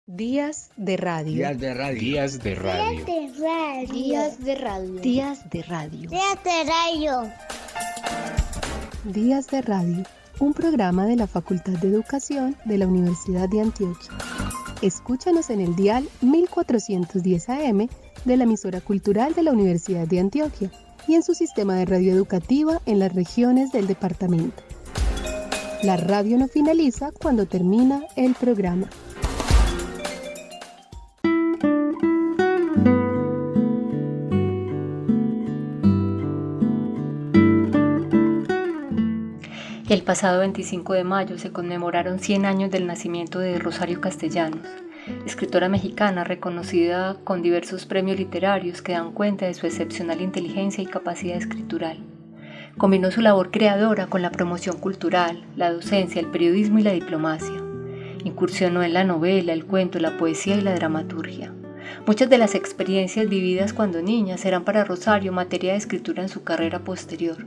Días de radio. Días de radio. Días de radio. Días de radio. Días de radio. Días de radio. Días de radio. Un programa de la Facultad de Educación de la Universidad de Antioquia. Escúchanos en el dial 1410 AM de la emisora cultural de la Universidad de Antioquia y en su sistema de radio educativa en las regiones del departamento. La radio no finaliza cuando termina el programa. El pasado 25 de mayo se conmemoraron 100 años del nacimiento de Rosario Castellanos, escritora mexicana reconocida con diversos premios literarios que dan cuenta de su excepcional inteligencia y capacidad escritural. Combinó su labor creadora con la promoción cultural, la docencia, el periodismo y la diplomacia. Incursionó en la novela, el cuento, la poesía y la dramaturgia. Muchas de las experiencias vividas cuando niña serán para Rosario materia de escritura en su carrera posterior.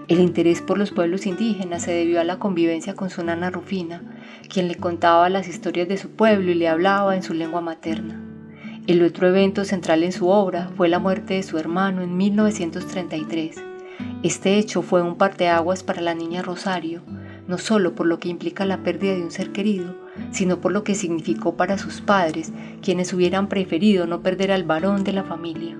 El interés por los pueblos indígenas se debió a la convivencia con su nana Rufina, quien le contaba las historias de su pueblo y le hablaba en su lengua materna. El otro evento central en su obra fue la muerte de su hermano en 1933. Este hecho fue un parteaguas para la niña Rosario, no solo por lo que implica la pérdida de un ser querido, sino por lo que significó para sus padres, quienes hubieran preferido no perder al varón de la familia.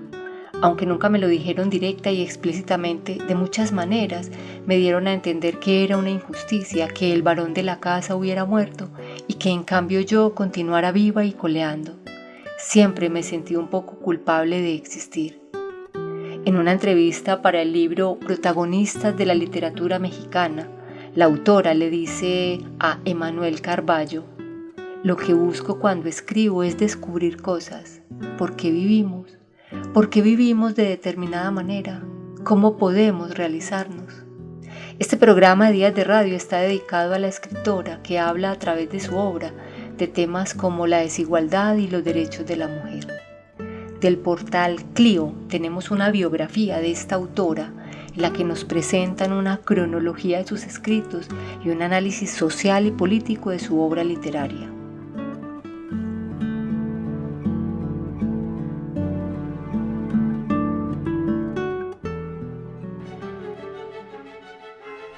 Aunque nunca me lo dijeron directa y explícitamente, de muchas maneras me dieron a entender que era una injusticia que el varón de la casa hubiera muerto y que en cambio yo continuara viva y coleando. Siempre me sentí un poco culpable de existir. En una entrevista para el libro Protagonistas de la Literatura Mexicana, la autora le dice a Emanuel Carballo: "Lo que busco cuando escribo es descubrir cosas. ¿Por qué vivimos? ¿Por qué vivimos de determinada manera? ¿Cómo podemos realizarnos?". Este programa de Días de Radio está dedicado a la escritora que habla a través de su obra de temas como la desigualdad y los derechos de la mujer. Del portal Clio tenemos una biografía de esta autora en la que nos presentan una cronología de sus escritos y un análisis social y político de su obra literaria.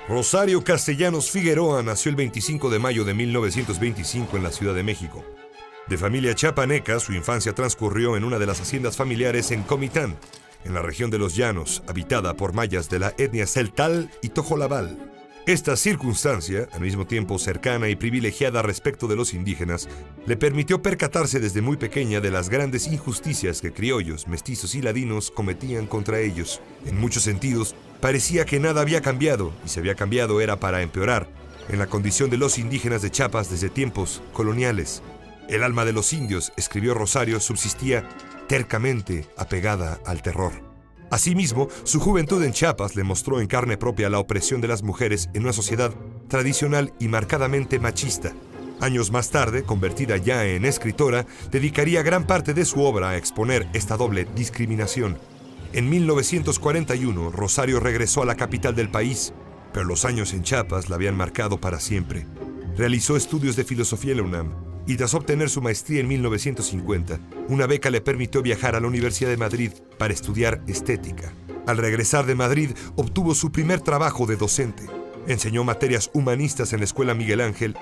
Rosario Castellanos Figueroa nació el 25 de mayo de 1925 en la Ciudad de México. De familia chiapaneca, su infancia transcurrió en una de las haciendas familiares en Comitán, en la región de los Llanos, habitada por mayas de la etnia Celtal y Tojolabal. Esta circunstancia, al mismo tiempo cercana y privilegiada respecto de los indígenas, le permitió percatarse desde muy pequeña de las grandes injusticias que criollos, mestizos y ladinos cometían contra ellos. En muchos sentidos, parecía que nada había cambiado, y si había cambiado era para empeorar, en la condición de los indígenas de Chiapas desde tiempos coloniales. El alma de los indios, escribió Rosario, subsistía tercamente apegada al terror. Asimismo, su juventud en Chiapas le mostró en carne propia la opresión de las mujeres en una sociedad tradicional y marcadamente machista. Años más tarde, convertida ya en escritora, dedicaría gran parte de su obra a exponer esta doble discriminación. En 1941, Rosario regresó a la capital del país, pero los años en Chiapas la habían marcado para siempre. Realizó estudios de filosofía en la UNAM y tras obtener su maestría en 1950, una beca le permitió viajar a la Universidad de Madrid para estudiar estética. Al regresar de Madrid, obtuvo su primer trabajo de docente. Enseñó materias humanistas en la Escuela Miguel Ángel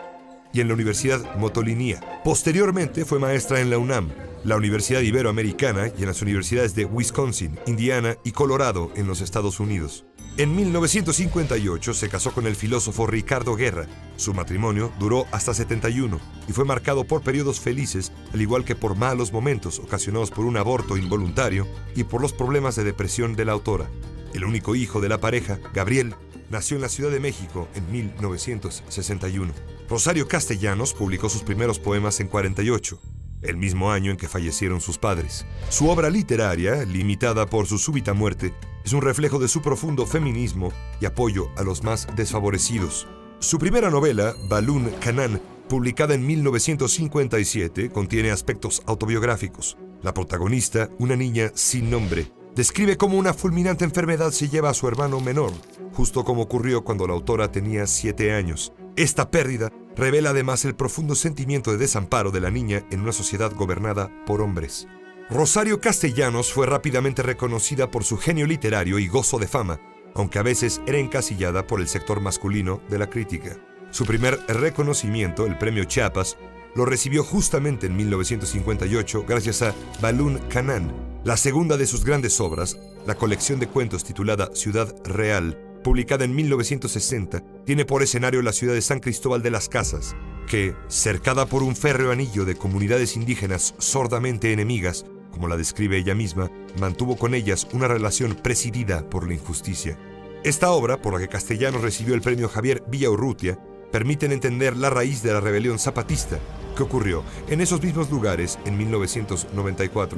y en la Universidad Motolinía. Posteriormente fue maestra en la UNAM, la Universidad Iberoamericana y en las universidades de Wisconsin, Indiana y Colorado en los Estados Unidos. En 1958 se casó con el filósofo Ricardo Guerra. Su matrimonio duró hasta 71 y fue marcado por periodos felices, al igual que por malos momentos ocasionados por un aborto involuntario y por los problemas de depresión de la autora. El único hijo de la pareja, Gabriel, nació en la Ciudad de México en 1961. Rosario Castellanos publicó sus primeros poemas en 48. El mismo año en que fallecieron sus padres. Su obra literaria, limitada por su súbita muerte, es un reflejo de su profundo feminismo y apoyo a los más desfavorecidos. Su primera novela, Balún Canán, publicada en 1957, contiene aspectos autobiográficos. La protagonista, una niña sin nombre, describe cómo una fulminante enfermedad se lleva a su hermano menor, justo como ocurrió cuando la autora tenía 7 años. Esta pérdida revela además el profundo sentimiento de desamparo de la niña en una sociedad gobernada por hombres. Rosario Castellanos fue rápidamente reconocida por su genio literario y gozo de fama, aunque a veces era encasillada por el sector masculino de la crítica. Su primer reconocimiento, el Premio Chiapas, lo recibió justamente en 1958 gracias a Balún Canán. La segunda de sus grandes obras, la colección de cuentos titulada Ciudad Real, publicada en 1960, tiene por escenario la ciudad de San Cristóbal de las Casas, que, cercada por un férreo anillo de comunidades indígenas sordamente enemigas, como la describe ella misma, mantuvo con ellas una relación presidida por la injusticia. Esta obra, por la que Castellanos recibió el premio Javier Villaurrutia, permiten entender la raíz de la rebelión zapatista, que ocurrió en esos mismos lugares en 1994.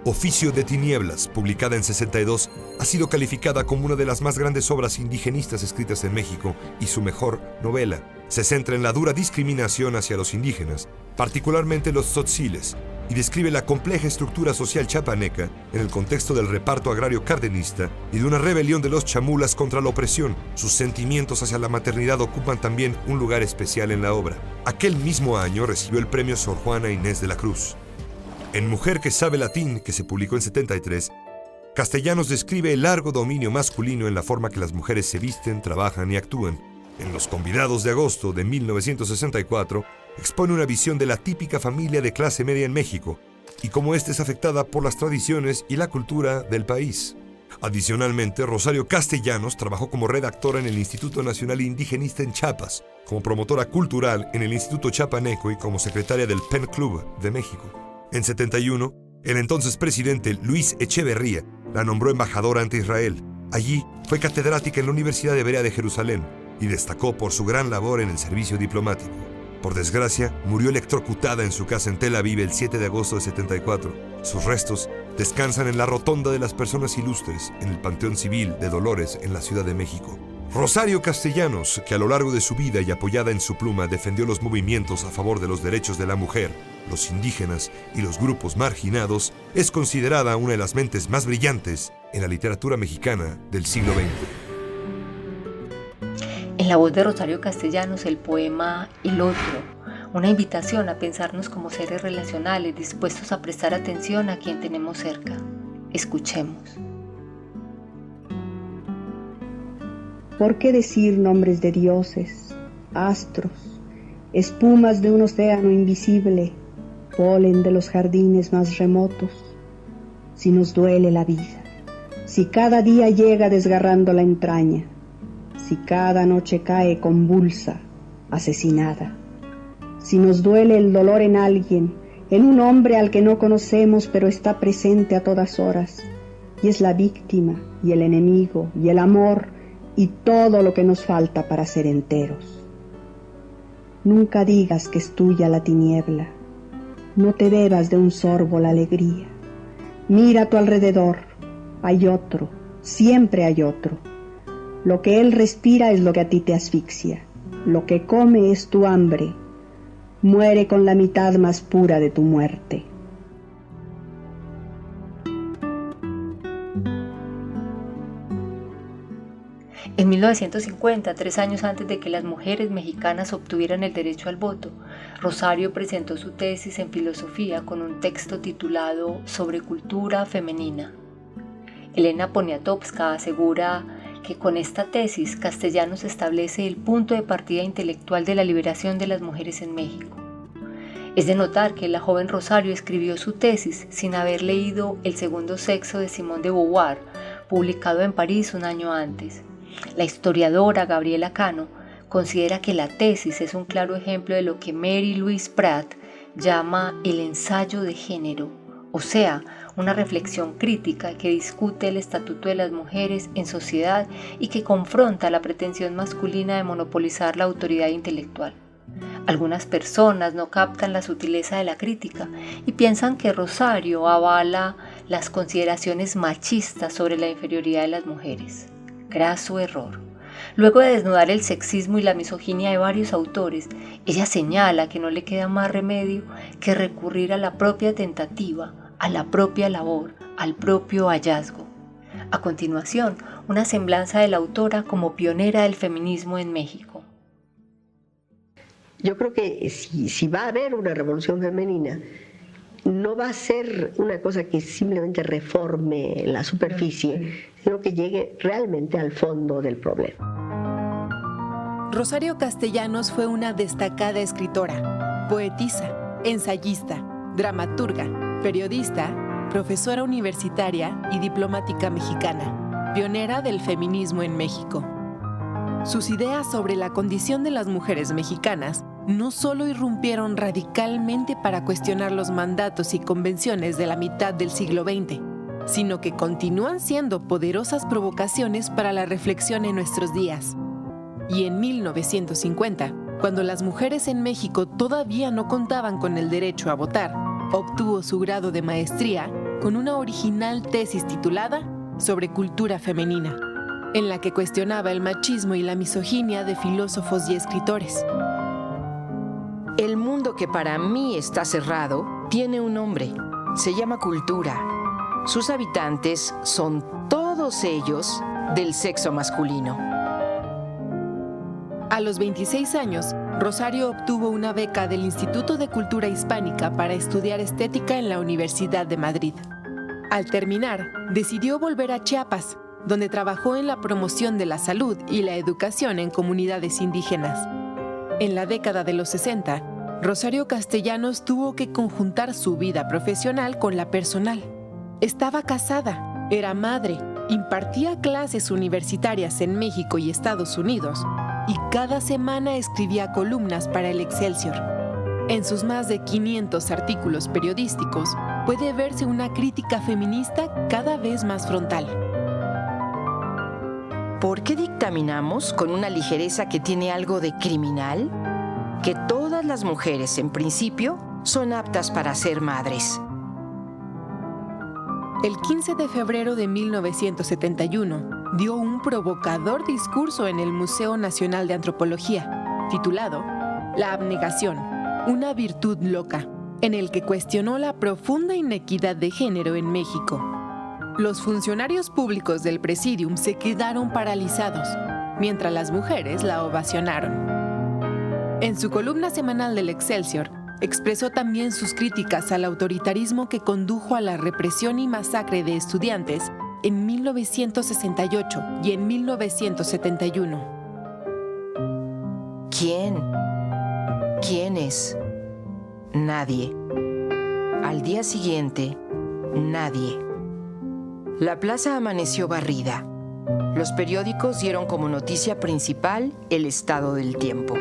Oficio de Tinieblas, publicada en 62, ha sido calificada como una de las más grandes obras indigenistas escritas en México y su mejor novela. Se centra en la dura discriminación hacia los indígenas, particularmente los tzotziles, y describe la compleja estructura social chapaneca en el contexto del reparto agrario cardenista y de una rebelión de los chamulas contra la opresión. Sus sentimientos hacia la maternidad ocupan también un lugar especial en la obra. Aquel mismo año recibió el premio Sor Juana Inés de la Cruz. En Mujer que sabe latín, que se publicó en 73, Castellanos describe el largo dominio masculino en la forma que las mujeres se visten, trabajan y actúan. En Los Convidados de Agosto de 1964, expone una visión de la típica familia de clase media en México y cómo ésta es afectada por las tradiciones y la cultura del país. Adicionalmente, Rosario Castellanos trabajó como redactora en el Instituto Nacional Indigenista en Chiapas, como promotora cultural en el Instituto Chiapaneco y como secretaria del Pen Club de México. En 71, el entonces presidente Luis Echeverría la nombró embajadora ante Israel. Allí fue catedrática en la Universidad Hebrea de Jerusalén y destacó por su gran labor en el servicio diplomático. Por desgracia, murió electrocutada en su casa en Tel Aviv el 7 de agosto de 74. Sus restos descansan en la Rotonda de las Personas Ilustres, en el Panteón Civil de Dolores, en la Ciudad de México. Rosario Castellanos, que a lo largo de su vida y apoyada en su pluma defendió los movimientos a favor de los derechos de la mujer, los indígenas y los grupos marginados, es considerada una de las mentes más brillantes en la literatura mexicana del siglo XX. En la voz de Rosario Castellanos, el poema El Otro, una invitación a pensarnos como seres relacionales dispuestos a prestar atención a quien tenemos cerca. Escuchemos. ¿Por qué decir nombres de dioses, astros, espumas de un océano invisible, polen de los jardines más remotos? Si nos duele la vida, si cada día llega desgarrando la entraña, si cada noche cae convulsa, asesinada, si nos duele el dolor en alguien, en un hombre al que no conocemos pero está presente a todas horas, y es la víctima, y el enemigo, y el amor, y todo lo que nos falta para ser enteros. Nunca digas que es tuya la tiniebla, no te bebas de un sorbo la alegría. Mira a tu alrededor, hay otro, siempre hay otro. Lo que él respira es lo que a ti te asfixia, lo que come es tu hambre. Muere con la mitad más pura de tu muerte. En 1950, 3 años antes de que las mujeres mexicanas obtuvieran el derecho al voto, Rosario presentó su tesis en filosofía con un texto titulado Sobre cultura femenina. Elena Poniatowska asegura que con esta tesis Castellanos establece el punto de partida intelectual de la liberación de las mujeres en México. Es de notar que la joven Rosario escribió su tesis sin haber leído El segundo sexo de Simone de Beauvoir, publicado en París un año antes. La historiadora Gabriela Cano considera que la tesis es un claro ejemplo de lo que Mary Louise Pratt llama el ensayo de género, o sea, una reflexión crítica que discute el estatuto de las mujeres en sociedad y que confronta la pretensión masculina de monopolizar la autoridad intelectual. Algunas personas no captan la sutileza de la crítica y piensan que Rosario avala las consideraciones machistas sobre la inferioridad de las mujeres. Graso error. Luego de desnudar el sexismo y la misoginia de varios autores, ella señala que no le queda más remedio que recurrir a la propia tentativa, a la propia labor, al propio hallazgo. A continuación, una semblanza de la autora como pionera del feminismo en México. Yo creo que si va a haber una revolución femenina, no va a ser una cosa que simplemente reforme la superficie, sino que llegue realmente al fondo del problema. Rosario Castellanos fue una destacada escritora, poetisa, ensayista, dramaturga, periodista, profesora universitaria y diplomática mexicana, pionera del feminismo en México. Sus ideas sobre la condición de las mujeres mexicanas no solo irrumpieron radicalmente para cuestionar los mandatos y convenciones de la mitad del siglo XX, sino que continúan siendo poderosas provocaciones para la reflexión en nuestros días. Y en 1950, cuando las mujeres en México todavía no contaban con el derecho a votar, obtuvo su grado de maestría con una original tesis titulada Sobre cultura femenina, en la que cuestionaba el machismo y la misoginia de filósofos y escritores. El mundo que para mí está cerrado tiene un nombre. Se llama cultura. Sus habitantes son todos ellos del sexo masculino. A los 26 años, Rosario obtuvo una beca del Instituto de Cultura Hispánica para estudiar estética en la Universidad de Madrid. Al terminar, decidió volver a Chiapas, donde trabajó en la promoción de la salud y la educación en comunidades indígenas. En la década de los 60, Rosario Castellanos tuvo que conjuntar su vida profesional con la personal. Estaba casada, era madre, impartía clases universitarias en México y Estados Unidos y cada semana escribía columnas para el Excelsior. En sus más de 500 artículos periodísticos puede verse una crítica feminista cada vez más frontal. ¿Por qué dictaminamos con una ligereza que tiene algo de criminal que todas las mujeres, en principio, son aptas para ser madres? El 15 de febrero de 1971 dio un provocador discurso en el Museo Nacional de Antropología, titulado La abnegación, una virtud loca, en el que cuestionó la profunda inequidad de género en México. Los funcionarios públicos del Presidium se quedaron paralizados, mientras las mujeres la ovacionaron. En su columna semanal del Excelsior, expresó también sus críticas al autoritarismo que condujo a la represión y masacre de estudiantes en 1968 y en 1971. ¿Quién? ¿Quién es? Nadie. Al día siguiente, nadie. La plaza amaneció barrida. Los periódicos dieron como noticia principal el estado del tiempo.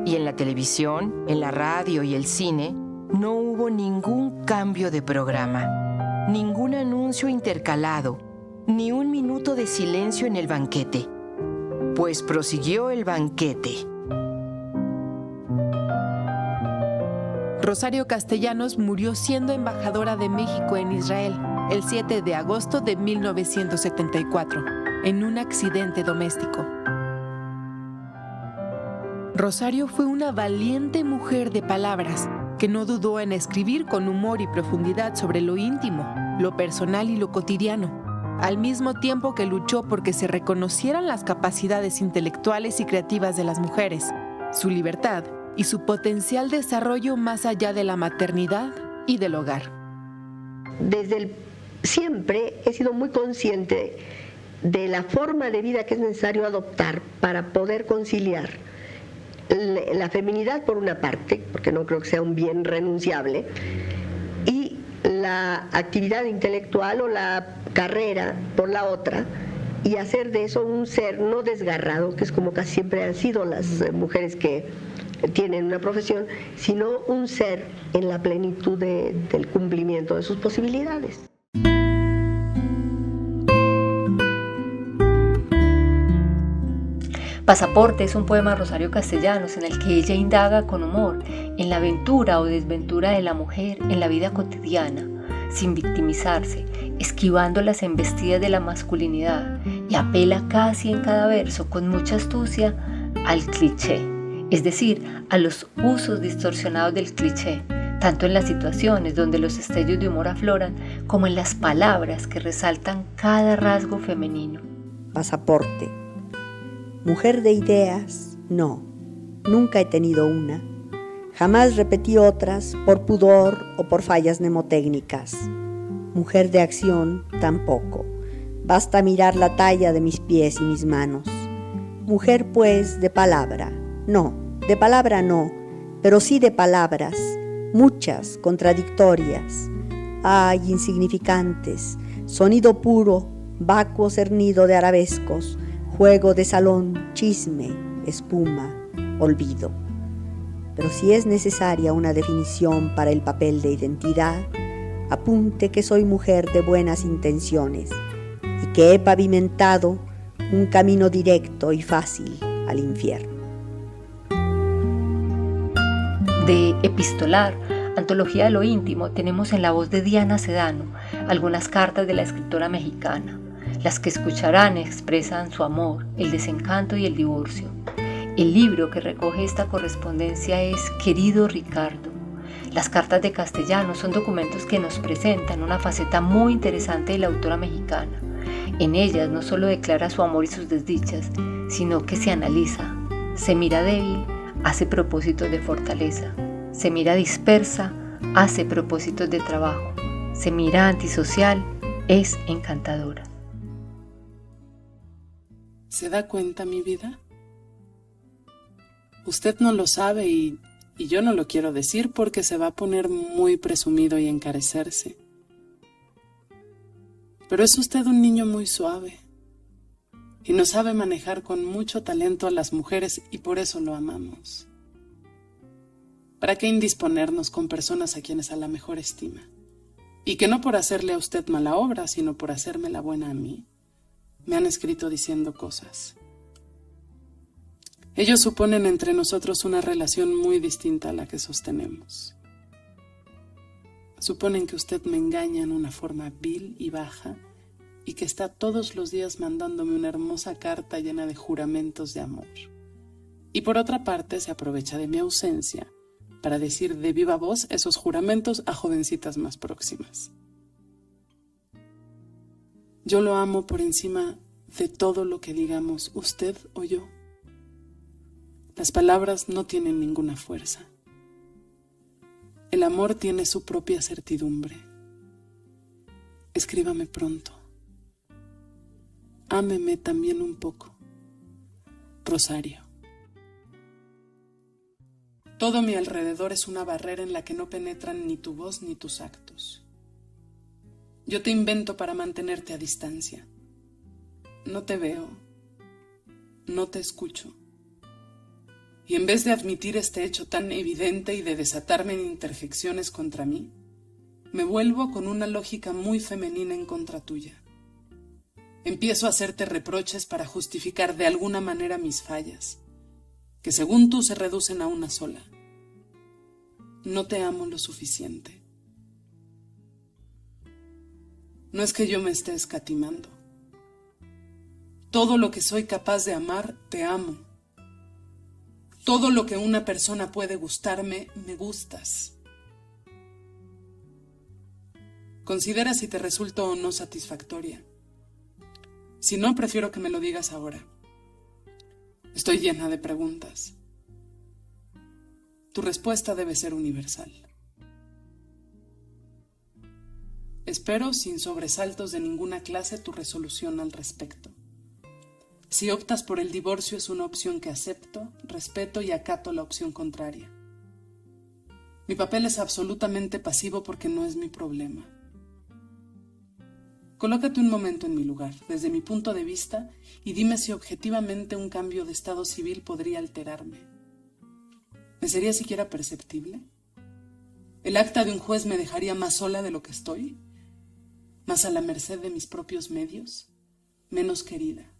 Y en la televisión, en la radio y el cine, no hubo ningún cambio de programa, ningún anuncio intercalado, ni un minuto de silencio en el banquete. Pues prosiguió el banquete. Rosario Castellanos murió siendo embajadora de México en Israel el 7 de agosto de 1974, en un accidente doméstico. Rosario fue una valiente mujer de palabras que no dudó en escribir con humor y profundidad sobre lo íntimo, lo personal y lo cotidiano, al mismo tiempo que luchó porque se reconocieran las capacidades intelectuales y creativas de las mujeres, su libertad y su potencial desarrollo más allá de la maternidad y del hogar. Siempre he sido muy consciente de la forma de vida que es necesario adoptar para poder conciliar la feminidad por una parte, porque no creo que sea un bien renunciable, y la actividad intelectual o la carrera por la otra, y hacer de eso un ser no desgarrado, que es como casi siempre han sido las mujeres que tienen una profesión, sino un ser en la plenitud del cumplimiento de sus posibilidades. Pasaporte es un poema de Rosario Castellanos en el que ella indaga con humor en la aventura o desventura de la mujer en la vida cotidiana, sin victimizarse, esquivando las embestidas de la masculinidad, y apela casi en cada verso con mucha astucia al cliché, es decir, a los usos distorsionados del cliché, tanto en las situaciones donde los destellos de humor afloran, como en las palabras que resaltan cada rasgo femenino. Pasaporte. Mujer de ideas, no. nunca he tenido una. Jamás repetí otras por pudor o por fallas mnemotécnicas. Mujer de acción, tampoco. Basta mirar la talla de mis pies y mis manos. Mujer, pues, de palabra. No, de palabra no, pero sí de palabras, muchas, contradictorias. Ay, insignificantes, sonido puro, vacuo cernido de arabescos, juego de salón, chisme, espuma, olvido. Pero si es necesaria una definición para el papel de identidad, apunte que soy mujer de buenas intenciones y que he pavimentado un camino directo y fácil al infierno. De Epistolar, Antología de lo íntimo, tenemos en la voz de Diana Sedano algunas cartas de la escritora mexicana. Las que escucharán expresan su amor, el desencanto y el divorcio. El libro que recoge esta correspondencia es Querido Ricardo. Las cartas de Castellanos son documentos que nos presentan una faceta muy interesante de la autora mexicana. En ellas no solo declara su amor y sus desdichas, sino que se analiza, se mira débil, hace propósitos de fortaleza, se mira dispersa, hace propósitos de trabajo, se mira antisocial, es encantadora. ¿Se da cuenta, mi vida? Usted no lo sabe y yo no lo quiero decir porque se va a poner muy presumido y encarecerse. Pero es usted un niño muy suave y nos sabe manejar con mucho talento a las mujeres y por eso lo amamos. ¿Para qué indisponernos con personas a quienes a la mejor estima? Y que no por hacerle a usted mala obra, sino por hacerme la buena a mí, me han escrito diciendo cosas. Ellos suponen entre nosotros una relación muy distinta a la que sostenemos. Suponen que usted me engaña en una forma vil y baja y que está todos los días mandándome una hermosa carta llena de juramentos de amor. Y por otra parte se aprovecha de mi ausencia para decir de viva voz esos juramentos a jovencitas más próximas. Yo lo amo por encima de todo lo que digamos usted o yo. Las palabras no tienen ninguna fuerza. El amor tiene su propia certidumbre. Escríbame pronto. Ámeme también un poco. Rosario. Todo mi alrededor es una barrera en la que no penetran ni tu voz ni tus actos. Yo te invento para mantenerte a distancia. No te veo, no te escucho. Y en vez de admitir este hecho tan evidente y de desatarme en interjecciones contra mí, me vuelvo con una lógica muy femenina en contra tuya. Empiezo a hacerte reproches para justificar de alguna manera mis fallas, que según tú se reducen a una sola. No te amo lo suficiente. No es que yo me esté escatimando. Todo lo que soy capaz de amar, te amo. Todo lo que una persona puede gustarme, me gustas. Considera si te resulto o no satisfactoria. Si no, prefiero que me lo digas ahora. Estoy llena de preguntas. Tu respuesta debe ser universal. Espero, sin sobresaltos de ninguna clase, tu resolución al respecto. Si optas por el divorcio, es una opción que acepto, respeto y acato la opción contraria. Mi papel es absolutamente pasivo porque no es mi problema. Colócate un momento en mi lugar, desde mi punto de vista, y dime si objetivamente un cambio de estado civil podría alterarme. ¿Me sería siquiera perceptible? ¿El acta de un juez me dejaría más sola de lo que estoy? ¿Más a la merced de mis propios medios? ¿Menos querida?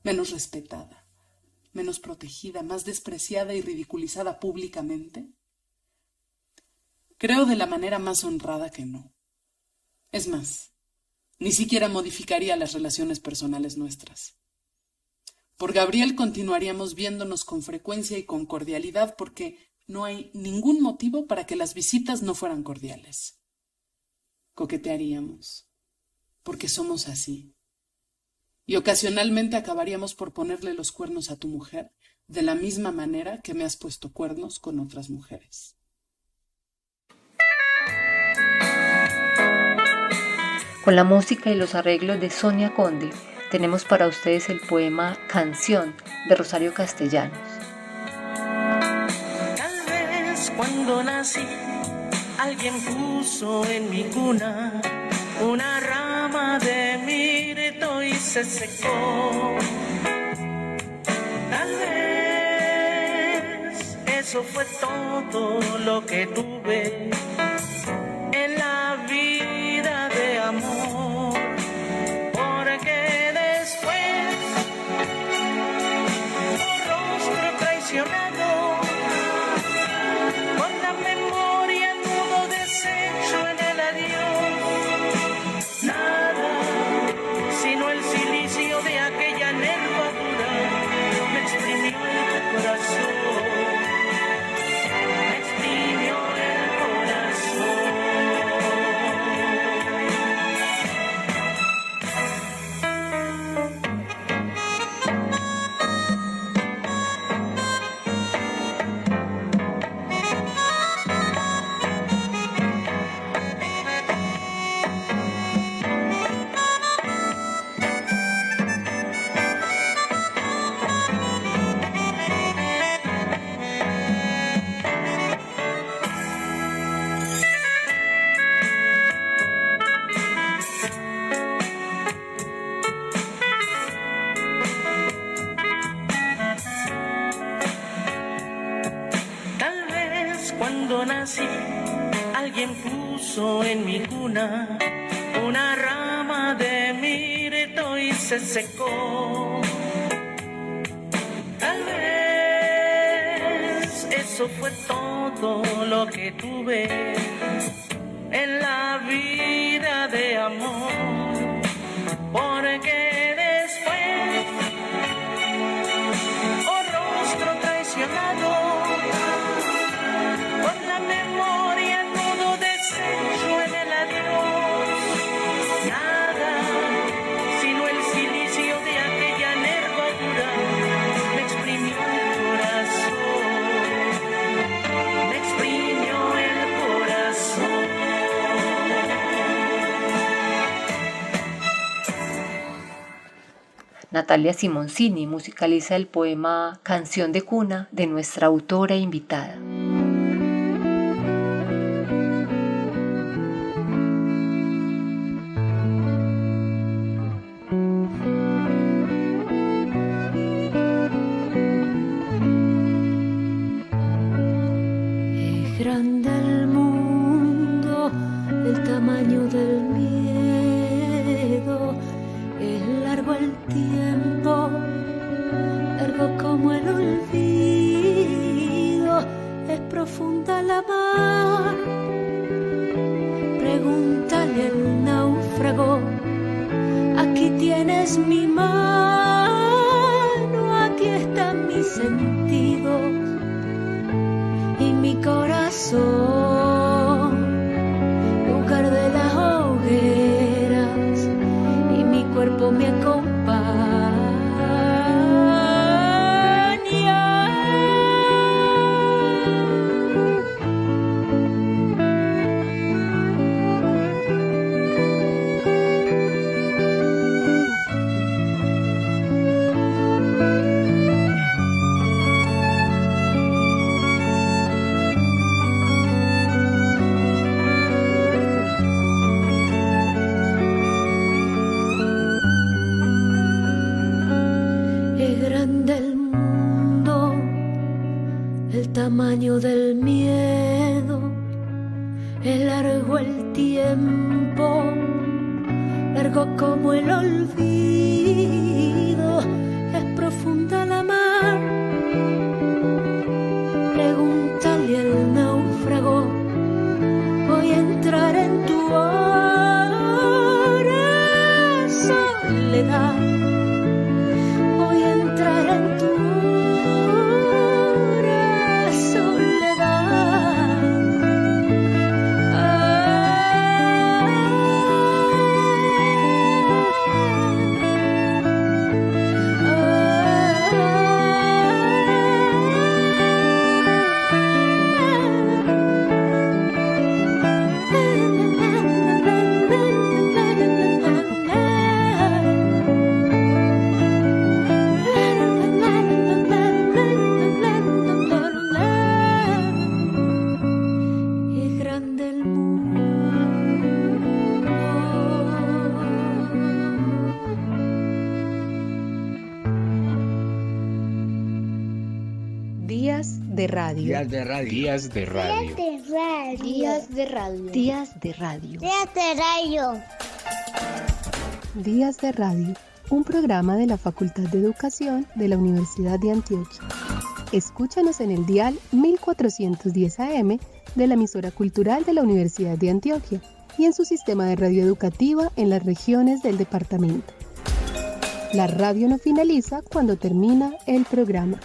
¿Menos respetada? ¿Menos protegida? ¿Más despreciada y ridiculizada públicamente? Creo de la manera más honrada que no. Es más, ni siquiera modificaría las relaciones personales nuestras. Por Gabriel continuaríamos viéndonos con frecuencia y con cordialidad porque no hay ningún motivo para que las visitas no fueran cordiales. Coquetearíamos, porque somos así. Y ocasionalmente acabaríamos por ponerle los cuernos a tu mujer de la misma manera que me has puesto cuernos con otras mujeres. Con la música y los arreglos de Sonia Conde, tenemos para ustedes el poema Canción de Rosario Castellanos. Tal vez cuando nací, alguien puso en mi cuna una rama de mirto y se secó. Tal vez eso fue todo lo que tuve en la vida de amor, porque después tu rostro traicionado, con la memoria nudo deshecho en el adiós, nada sino el silicio de aquella nervadura me exprimió el corazón. Cuando nací, alguien puso en mi cuna una rama de mirto y se secó. Tal vez eso fue todo lo que tuve en la vida de amor, porque después, oh rostro traicionado, con la memoria nudo deshecho en el adiós, nada sino el silicio de aquella nervadura me exprimió el corazón, me exprimió el corazón. Natalia Simoncini musicaliza el poema Canción de cuna de nuestra autora invitada. Grande el mundo, el tamaño del miedo, es largo el tiempo, largo como el olvido, es profunda la mar. Pregúntale al náufrago, aquí tienes mi mano, aquí están mis sentidos y mi corazón, lugar de las hogueras, y mi cuerpo me acompaña. Tamaño del miedo, es largo el tiempo, largo como el olvido, es profunda la mar. Pregúntale al náufrago, voy a entrar en tu hora, soledad, voy a entrar en tu radio. Días de radio. Días de radio. Días de radio. Días de radio. Días de radio. Días de radio, un programa de la Facultad de Educación de la Universidad de Antioquia. Escúchanos en el dial 1410 AM de la emisora cultural de la Universidad de Antioquia y en su sistema de radio educativa en las regiones del departamento. La radio no finaliza cuando termina el programa.